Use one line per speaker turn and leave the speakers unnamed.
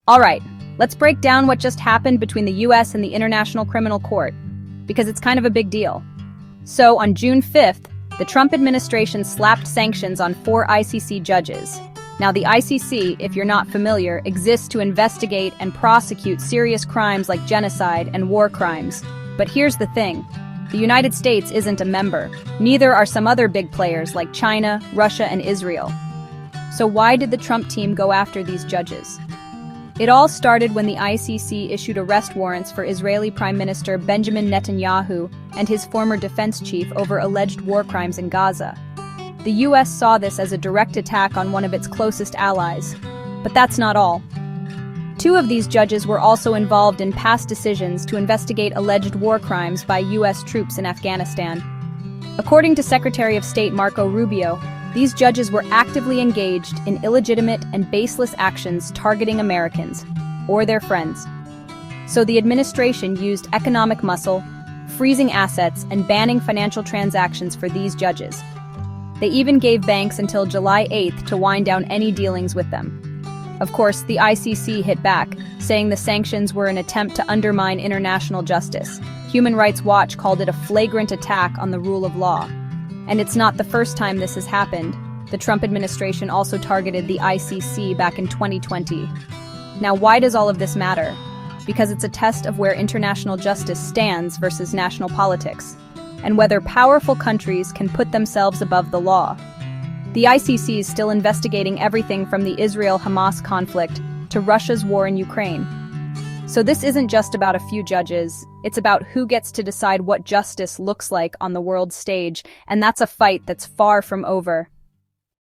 All right, let's break down what just happened between the US and the International Criminal Court, because it's kind of a big deal. So, on June 5th, the Trump administration slapped sanctions on 4 ICC judges. Now, the ICC, if you're not familiar, exists to investigate and prosecute serious crimes like genocide and war crimes. But here's the thing. The United States isn't a member. Neither are some other big players like China, Russia, and Israel. So why did the Trump team go after these judges? It all started when the ICC issued arrest warrants for Israeli Prime Minister Benjamin Netanyahu and his former defense chief over alleged war crimes in Gaza. The US saw this as a direct attack on one of its closest allies. But that's not all. 2 of these judges were also involved in past decisions to investigate alleged war crimes by US troops in Afghanistan. According to Secretary of State Marco Rubio, these judges were actively engaged in illegitimate and baseless actions targeting Americans, or their friends. So the administration used economic muscle, freezing assets, and banning financial transactions for these judges. They even gave banks until July 8th to wind down any dealings with them. Of course, the ICC hit back, saying the sanctions were an attempt to undermine international justice. Human Rights Watch called it a flagrant attack on the rule of law. And it's not the first time this has happened. The Trump administration also targeted the ICC back in 2020. Now, why does all of this matter? Because it's a test of where international justice stands versus national politics, and whether powerful countries can put themselves above the law. The ICC is still investigating everything from the Israel-Hamas conflict to Russia's war in Ukraine. So this isn't just about a few judges, it's about who gets to decide what justice looks like on the world stage, and that's a fight that's far from over.